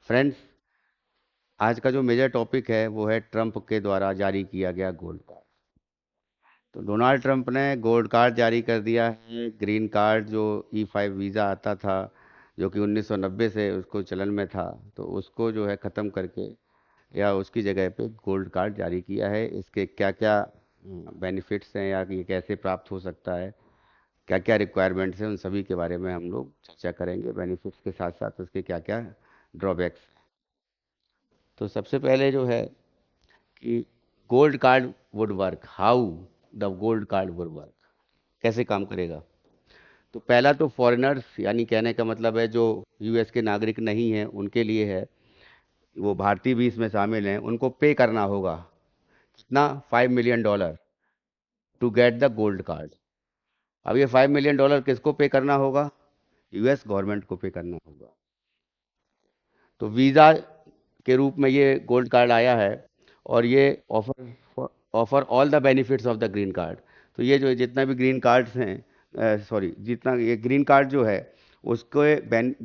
Friends, आज का जो मेजर टॉपिक है वो है ट्रंप के द्वारा जारी किया गया गोल्ड कार्ड। तो डोनाल्ड ट्रंप ने गोल्ड कार्ड जारी कर दिया है। ग्रीन कार्ड जो E5 वीज़ा आता था, जो कि 1990 से उसको चलन में था, तो उसको जो है ख़त्म करके या उसकी जगह पे गोल्ड कार्ड जारी किया है। इसके क्या क्या बेनिफिट्स हैं या ये कैसे प्राप्त हो सकता है, क्या क्या रिक्वायरमेंट्स हैं, उन सभी के बारे में हम लोग चर्चा करेंगे। बेनिफिट्स के साथ साथ उसके क्या क्या ड्रॉबैक्स। तो सबसे पहले जो है कि gold card would work, how the gold card would work, कैसे काम करेगा। तो पहला तो फॉरेनर्स, यानी कहने का मतलब है जो यूएस के नागरिक नहीं हैं उनके लिए है, वो भारतीय भी इसमें शामिल हैं, उनको पे करना होगा कितना, $5 million to get the gold card. अब ये $5 मिलियन किसको पे करना होगा? यूएस गवर्नमेंट को पे करना होगा। तो वीज़ा के रूप में ये गोल्ड कार्ड आया है और ये offer offer all the benefits of the green card. तो ये जो जितना भी ग्रीन कार्ड्स हैं, सॉरी, जितना ये ग्रीन कार्ड जो है उसके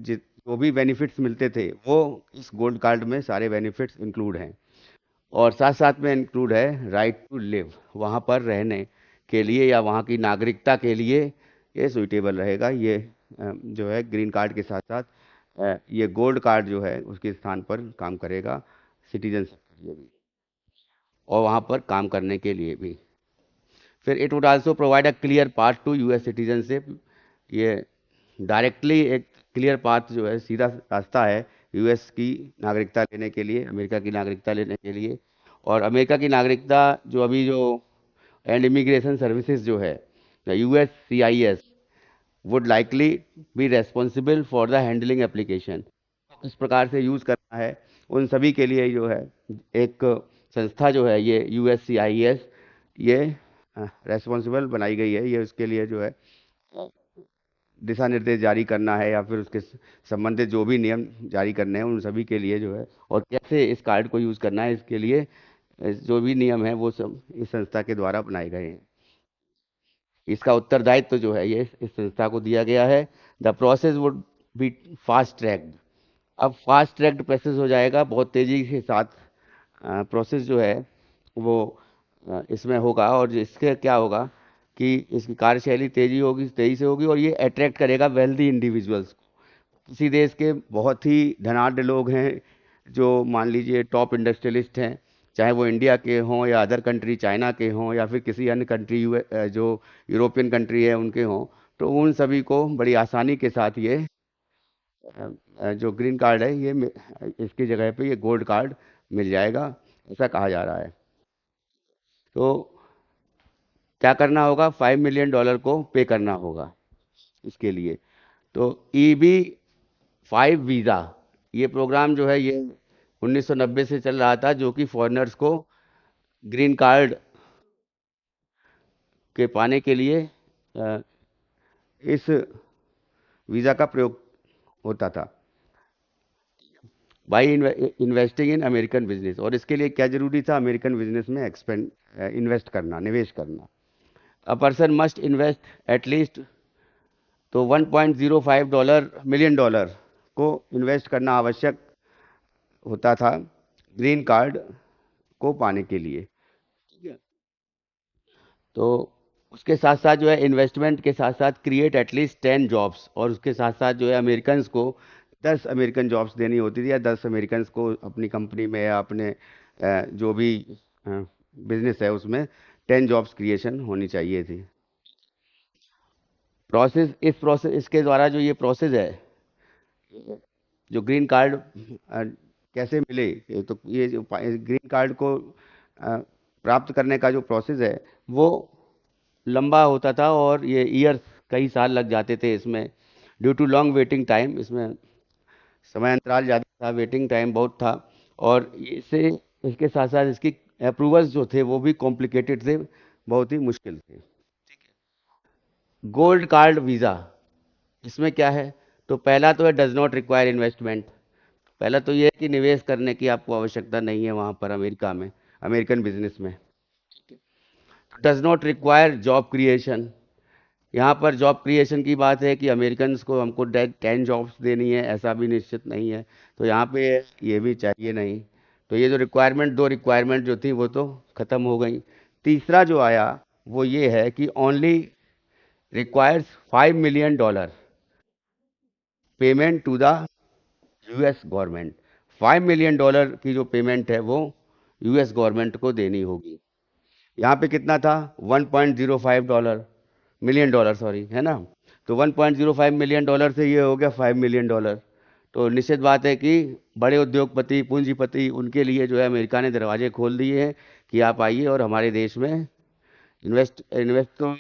जो भी बेनिफिट्स मिलते थे वो इस गोल्ड कार्ड में सारे बेनिफिट्स इंक्लूड हैं। और साथ साथ में इंक्लूड है राइट टू लिव, वहाँ पर रहने के लिए या वहाँ की नागरिकता के लिए ये सुइटेबल रहेगा। ये जो है ग्रीन कार्ड के साथ साथ ये गोल्ड कार्ड जो है उसके स्थान पर काम करेगा सिटीजनशिप के लिए भी और वहाँ पर काम करने के लिए भी। फिर it would also provide a clear path to US citizenship. ये डायरेक्टली एक क्लियर पाथ जो है, सीधा रास्ता है यूएस की नागरिकता लेने के लिए, अमेरिका की नागरिकता लेने के लिए। और अमेरिका की नागरिकता जो अभी जो एंड इमिग्रेशन सर्विसेज जो है, USCIS would likely B responsible for the handling application. किस प्रकार से यूज़ करना है उन सभी के लिए जो है एक संस्था जो है ये USCIS, ये रेस्पॉन्सिबल बनाई गई है। ये उसके लिए जो है दिशा निर्देश जारी करना है या फिर उसके संबंधित जो भी नियम जारी करने हैं उन सभी के लिए जो है, और कैसे इस कार्ड को यूज़ करना है इसके लिए जो भी नियम है वो सब इस संस्था के द्वारा बनाए गए हैं। इसका उत्तरदायित्व तो जो है ये इस संस्था को दिया गया है। The process would be fast tracked. अब फास्ट ट्रैक्ड प्रोसेस हो जाएगा, बहुत तेज़ी के साथ प्रोसेस जो है वो इसमें होगा। और इसके क्या होगा कि इसकी कार्यशैली तेज़ी होगी, तेज़ी से होगी, और ये अट्रैक्ट करेगा वेल्दी इंडिविजुअल्स को। किसी देश के बहुत ही धनाढ्य लोग हैं जो मान लीजिए टॉप इंडस्ट्रियलिस्ट हैं, चाहे वो इंडिया के हों या अदर कंट्री, चाइना के हों या फिर किसी अन्य कंट्री जो यूरोपियन कंट्री है उनके हों, तो उन सभी को बड़ी आसानी के साथ ये जो ग्रीन कार्ड है ये इसकी जगह पे ये गोल्ड कार्ड मिल जाएगा, ऐसा कहा जा रहा है। तो क्या करना होगा? $5 मिलियन को पे करना होगा इसके लिए। तो EB-5 वीज़ा, ये प्रोग्राम जो है ये 1990 से चल रहा था, जो कि फॉरेनर्स को ग्रीन कार्ड के पाने के लिए अ, इस वीज़ा का प्रयोग होता था by investing in American business. और इसके लिए क्या जरूरी था? अमेरिकन बिजनेस में एक्सपेंड इन्वेस्ट करना, निवेश करना। A person must invest at least, तो $1.05 मिलियन को इन्वेस्ट करना आवश्यक होता था ग्रीन कार्ड को पाने के लिए। ठीक है। तो उसके साथ साथ जो है इन्वेस्टमेंट के साथ साथ क्रिएट एटलीस्ट 10 जॉब्स, और उसके साथ साथ जो है अमेरिकन को 10 अमेरिकन जॉब्स देनी होती थी, या 10 अमेरिकन को अपनी कंपनी में या अपने जो भी बिजनेस है उसमें 10 जॉब्स क्रिएशन होनी चाहिए थी। प्रोसेस इसके द्वारा जो ये प्रोसेस है, जो ग्रीन कार्ड कैसे मिले, तो ये जो ग्रीन कार्ड को प्राप्त करने का जो प्रोसेस है वो लंबा होता था, और ये ईयर्स, कई साल लग जाते थे इसमें, due to long waiting time. इसमें समय अंतराल ज़्यादा था, वेटिंग टाइम बहुत था, और इससे इसके साथ साथ इसकी अप्रूवल्स जो थे वो भी कॉम्प्लिकेटेड थे, बहुत ही मुश्किल थे। गोल्ड कार्ड वीज़ा, इसमें क्या है? तो पहला तो है डज नॉट रिक्वायर इन्वेस्टमेंट। पहला तो ये है कि निवेश करने की आपको आवश्यकता नहीं है वहाँ पर अमेरिका में, अमेरिकन बिजनेस में। Does not require job creation, यहाँ पर जॉब क्रिएशन की बात है कि अमेरिकन्स को हमको 10 जॉब्स देनी है, ऐसा भी निश्चित नहीं है। तो यहाँ पे ये भी चाहिए नहीं। तो ये जो रिक्वायरमेंट, दो रिक्वायरमेंट जो थी वो तो ख़त्म हो गई। तीसरा जो आया वो ये है कि only requires $5 million payment to the US government. $5 million की जो पेमेंट है वो यूएस गवर्नमेंट को देनी होगी। यहाँ पे कितना था? $1.05 मिलियन, सॉरी, है ना? तो $1.05 मिलियन से ये हो गया $5 million। तो निश्चित बात है कि बड़े उद्योगपति, पूंजीपति, उनके लिए जो है अमेरिका ने दरवाजे खोल दिए हैं कि आप आइए और हमारे देश में इन्वेस्ट इन्वेस्ट तो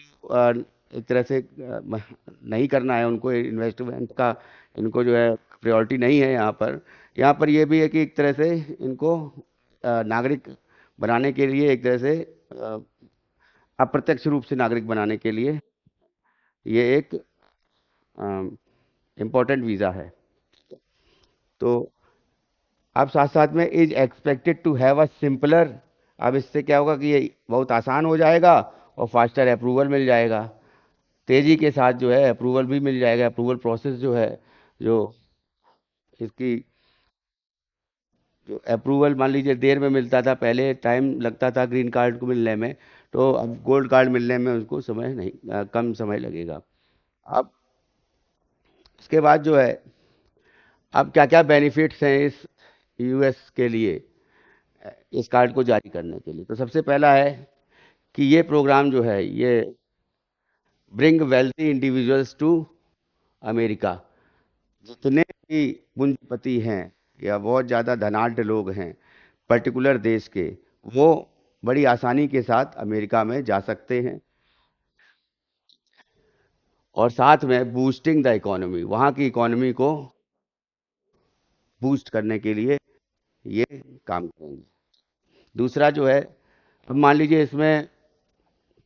एक तरह से नहीं करना है उनको, इन्वेस्टमेंट का इनको जो है प्रायोरिटी नहीं है यहाँ पर। यहाँ पर ये भी है कि एक तरह से इनको नागरिक बनाने के लिए, एक तरह से अप्रत्यक्ष रूप से नागरिक बनाने के लिए ये एक इम्पोर्टेंट वीज़ा है। तो अब साथ साथ में is expected to have a simpler. अब इससे क्या होगा कि ये बहुत आसान हो जाएगा और फास्टर अप्रूवल मिल जाएगा। तेज़ी के साथ जो है अप्रूवल भी मिल जाएगा। अप्रूवल प्रोसेस जो है, जो इसकी जो अप्रूवल मान लीजिए देर में मिलता था, पहले टाइम लगता था ग्रीन कार्ड को मिलने में, तो अब गोल्ड कार्ड मिलने में उसको समय नहीं, कम समय लगेगा। अब इसके बाद जो है, अब क्या क्या बेनिफिट्स हैं इस यूएस के लिए, इस कार्ड को जारी करने के लिए। तो सबसे पहला है कि ये प्रोग्राम जो है ये bring wealthy individuals to America. जितने भी पूंजीपति हैं या बहुत ज़्यादा धनाढ्य लोग हैं पर्टिकुलर देश के, वो बड़ी आसानी के साथ अमेरिका में जा सकते हैं। और साथ में बूस्टिंग द इकोनॉमी, वहाँ की इकोनॉमी को बूस्ट करने के लिए ये काम करेंगे। दूसरा जो है, अब मान लीजिए इसमें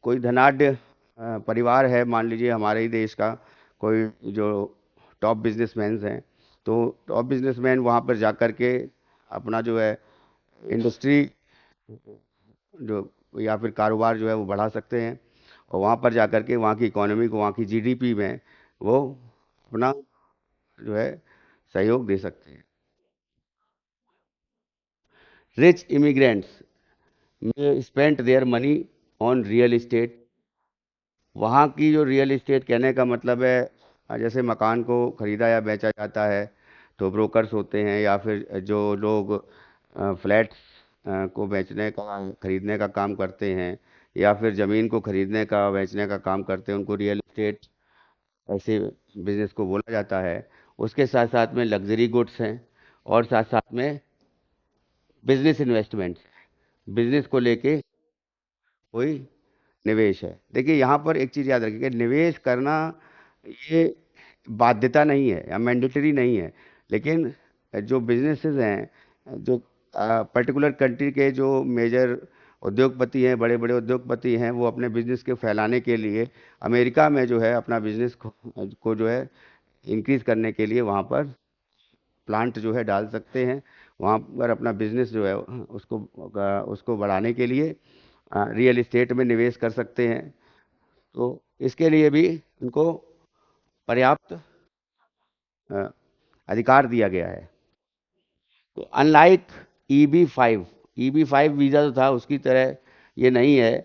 कोई धनाढ्य परिवार है, मान लीजिए हमारे ही देश का कोई जो टॉप बिजनेसमैन हैं, तो टॉप बिजनेसमैन वहाँ पर जा कर के अपना जो है इंडस्ट्री जो या फिर कारोबार जो है वो बढ़ा सकते हैं। और वहाँ पर जा कर के वहाँ की इकोनॉमी को, वहाँ की जीडीपी में वो अपना जो है सहयोग दे सकते हैं। रिच इमिग्रेंट्स में spent their money on real estate. वहाँ की जो रियल इस्टेट, कहने का मतलब है जैसे मकान को खरीदा या बेचा जाता है तो ब्रोकर्स होते हैं, या फिर जो लोग फ्लैट्स को बेचने का, खरीदने का काम करते हैं, या फिर ज़मीन को खरीदने का बेचने का काम करते हैं, उनको रियल इस्टेट ऐसे बिजनेस को बोला जाता है। उसके साथ साथ में लग्जरी गुड्स हैं, और साथ साथ में बिजनेस इन्वेस्टमेंट्स, बिजनेस को लेके कोई निवेश है। देखिए यहाँ पर एक चीज़ याद रखिएगा, निवेश करना ये बाध्यता नहीं है या मैंडेटरी नहीं है। लेकिन जो बिजनेसेस हैं, जो पर्टिकुलर कंट्री के जो मेजर उद्योगपति हैं, बड़े बड़े उद्योगपति हैं, वो अपने बिजनेस के फैलाने के लिए अमेरिका में जो है अपना बिजनेस को जो है इंक्रीज करने के लिए वहाँ पर प्लांट जो है डाल सकते हैं। वहाँ पर अपना बिजनेस जो है उसको बढ़ाने के लिए रियल एस्टेट में निवेश कर सकते हैं। तो इसके लिए भी उनको पर्याप्त अ, अधिकार दिया गया है। तो अनलाइक EB-5, EB-5 वीज़ा जो था उसकी तरह ये नहीं है,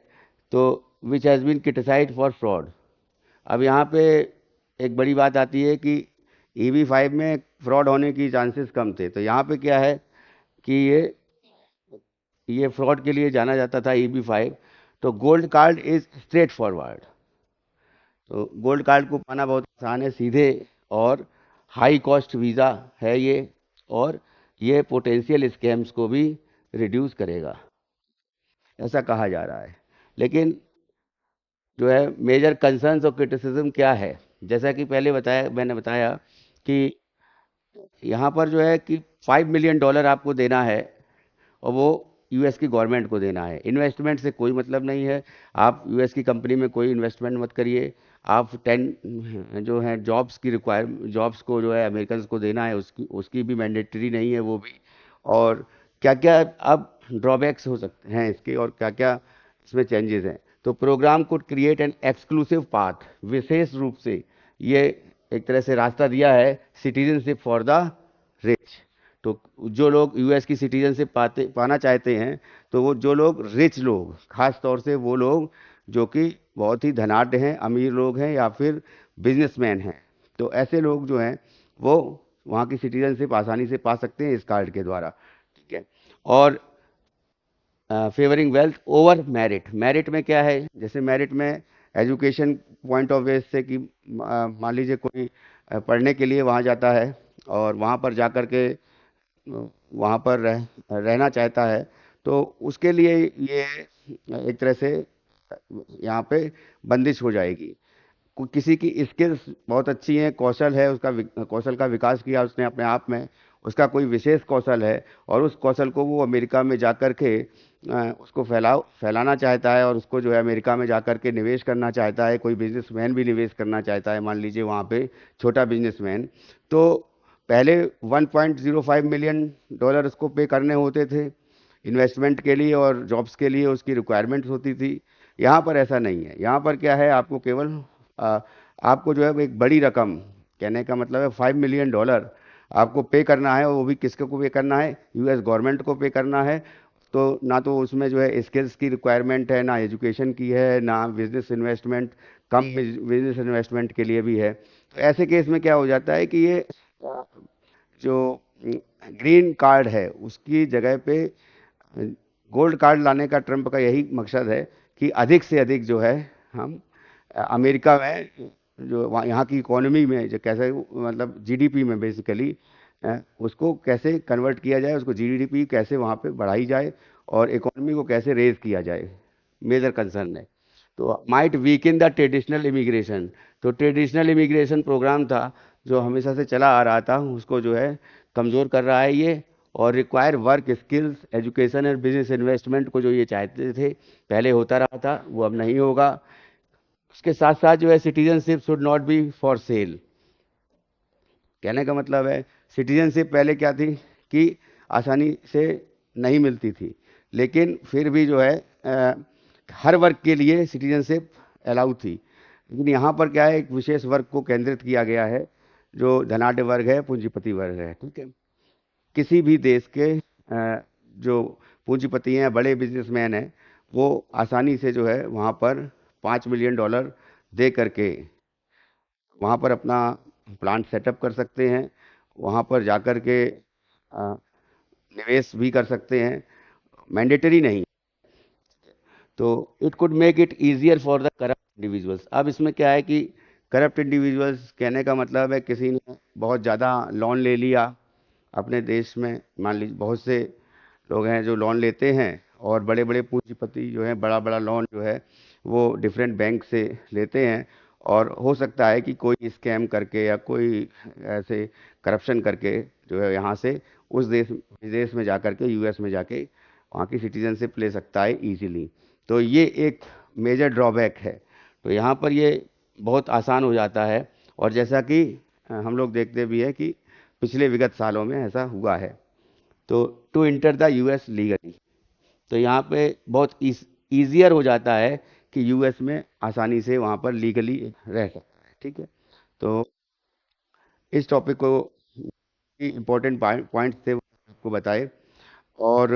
तो which has been criticised for fraud. अब यहाँ पे एक बड़ी बात आती है कि EB-5 में फ्रॉड होने की चांसेस कम थे। तो यहाँ पे क्या है कि ये फ्रॉड के लिए जाना जाता था EB-5। तो gold card is straight forward. तो गोल्ड कार्ड को पाना बहुत आसान है, सीधे, और हाई कॉस्ट वीज़ा है ये। और ये पोटेंशियल स्कैम्स को भी रिड्यूस करेगा, ऐसा कहा जा रहा है। लेकिन जो है मेजर कंसर्न्स और क्रिटिसिज्म क्या है, जैसा कि पहले बताया, मैंने बताया कि यहाँ पर जो है कि $5 million आपको देना है, और वो यूएस की गवर्नमेंट को देना है। इन्वेस्टमेंट से कोई मतलब नहीं है। आप यूएस की कंपनी में कोई इन्वेस्टमेंट मत करिए। आप 10 जो है जॉब्स को जो है अमेरिकन को देना है, उसकी उसकी भी मैंडेटरी नहीं है वो भी। और क्या क्या अब ड्रॉबैक्स हो सकते हैं इसके, और क्या क्या इसमें चेंजेस हैं। तो programme could create an exclusive path, विशेष रूप से ये एक तरह से रास्ता दिया है सिटीजनशिप फॉर द रिच। तो जो लोग यूएस की सिटीजनशिप पाना चाहते हैं, तो वो जो लोग रिच लोग, खास तौर से वो लोग जो कि बहुत ही धनाढ्य हैं, अमीर लोग हैं या फिर बिजनेसमैन हैं, तो ऐसे लोग जो हैं वो वहाँ की सिटीजनशिप आसानी से पा सकते हैं इस कार्ड के द्वारा। ठीक है। और favouring wealth over merit, merit में क्या है, जैसे मेरिट में एजुकेशन पॉइंट ऑफ व्यू से कि मान लीजिए कोई पढ़ने के लिए वहाँ जाता है और वहाँ पर जा कर के वहाँ पर रहना चाहता है, तो उसके लिए ये एक तरह से यहाँ पे बंदिश हो जाएगी। किसी की स्किल्स बहुत अच्छी हैं, कौशल है, उसका कौशल का विकास किया उसने अपने आप में, उसका कोई विशेष कौशल है और उस कौशल को वो अमेरिका में जा कर के उसको फैलाना चाहता है और उसको जो है अमेरिका में जा कर के निवेश करना चाहता है। कोई बिजनेसमैन भी निवेश करना चाहता है, मान लीजिए वहाँ पे छोटा बिजनेसमैन, तो पहले 1.05 मिलियन डॉलर उसको पे करने होते थे इन्वेस्टमेंट के लिए और जॉब्स के लिए उसकी रिक्वायरमेंट्स होती थी। यहाँ पर ऐसा नहीं है, यहाँ पर क्या है, आपको केवल आ, आपको जो है एक बड़ी रकम, कहने का मतलब है $5 मिलियन आपको पे करना है, और वो भी किसको को पे करना है, यूएस गवर्नमेंट को पे करना है। तो ना तो उसमें जो है स्किल्स की रिक्वायरमेंट है, ना एजुकेशन की है, ना बिजनेस इन्वेस्टमेंट, कम बिजनेस इन्वेस्टमेंट के लिए भी है। तो ऐसे केस में क्या हो जाता है कि ये जो ग्रीन कार्ड है उसकी जगह पे गोल्ड कार्ड लाने का ट्रम्प का यही मकसद है कि अधिक से अधिक जो है हम अमेरिका में जो यहाँ की इकोनॉमी में जो कैसे मतलब जीडीपी में बेसिकली उसको कैसे कन्वर्ट किया जाए, उसको जीडीपी कैसे वहाँ पे बढ़ाई जाए और इकोनॉमी को कैसे रेज किया जाए, मेजर कंसर्न है। तो might weak in the traditional immigration, तो ट्रेडिशनल इमिग्रेशन प्रोग्राम था जो हमेशा से चला आ रहा था, उसको जो है कमज़ोर कर रहा है ये। और रिक्वायर वर्क स्किल्स, एजुकेशन और बिजनेस इन्वेस्टमेंट को जो ये चाहते थे पहले होता रहा था, वो अब नहीं होगा। उसके साथ साथ जो है citizenship should not be for sale, कहने का मतलब है सिटीजनशिप पहले क्या थी कि आसानी से नहीं मिलती थी, लेकिन फिर भी जो है हर वर्ग के लिए सिटीजनशिप अलाउ थी। लेकिन यहाँ पर क्या है, एक विशेष वर्ग को केंद्रित किया गया है जो धनाढ्य वर्ग है, पूंजीपति वर्ग है। ठीक है। किसी भी देश के जो पूंजीपति हैं, बड़े बिजनेसमैन हैं, वो आसानी से जो है वहाँ पर $5 मिलियन दे करके वहाँ पर अपना प्लांट सेटअप कर सकते हैं, वहाँ पर जाकर के निवेश भी कर सकते हैं, मैंडेटरी नहीं। तो it could make it easier for the corrupt individuals. अब इसमें क्या है कि करप्ट इंडिविजुअल्स कहने का मतलब है किसी ने बहुत ज़्यादा लोन ले लिया अपने देश में, मान लीजिए बहुत से लोग हैं जो लोन लेते हैं और बड़े बड़े पूंजीपति जो हैं बड़ा बड़ा लोन जो है वो डिफरेंट बैंक से लेते हैं, और हो सकता है कि कोई स्कैम करके या कोई ऐसे करप्शन करके जो है यहाँ से उस देश विदेश में जा कर के यूएस में जाके वहाँ की सिटीजनशिप ले सकता है इजीली। तो ये एक मेजर ड्रॉबैक है। तो यहाँ पर ये बहुत आसान हो जाता है, और जैसा कि हम लोग देखते भी है कि पिछले विगत सालों में ऐसा हुआ है। तो to enter the US legally, तो यहाँ पे बहुत ईजियर हो जाता है कि यूएस में आसानी से वहाँ पर लीगली रह सकता है। ठीक है। तो इस टॉपिक को इम्पोर्टेंट पॉइंट्स थे वो आपको बताए। और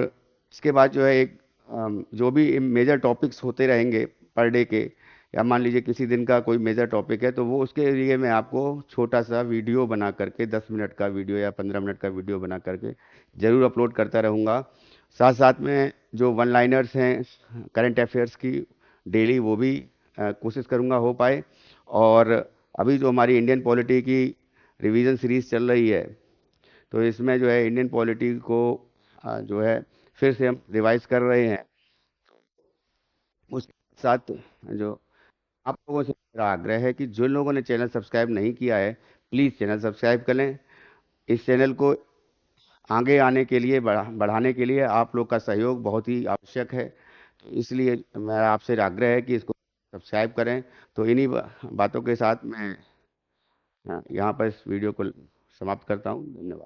इसके बाद जो है एक जो भी मेजर टॉपिक्स होते रहेंगे पर डे के, या मान लीजिए किसी दिन का कोई मेजर टॉपिक है तो वो उसके लिए मैं आपको छोटा सा वीडियो बना करके 10 मिनट का वीडियो या 15 मिनट का वीडियो बना करके ज़रूर अपलोड करता रहूँगा। साथ साथ में जो वन लाइनर्स हैं करंट अफेयर्स की डेली, वो भी कोशिश करूँगा हो पाए। और अभी जो हमारी इंडियन पॉलिटी की रिवीजन सीरीज़ चल रही है, तो इसमें जो है इंडियन पॉलिटी को जो है फिर से हम रिवाइज कर रहे हैं। उसके साथ जो आप लोगों से मेरा आग्रह है कि जो लोगों ने चैनल सब्सक्राइब नहीं किया है, प्लीज़ चैनल सब्सक्राइब कर लें। इस चैनल को आगे आने के लिए बढ़ाने के लिए आप लोग का सहयोग बहुत ही आवश्यक है। तो इसलिए मेरा आपसे आग्रह है कि इसको सब्सक्राइब करें। तो इन्हीं बातों के साथ मैं यहाँ पर इस वीडियो को समाप्त करता हूँ। धन्यवाद।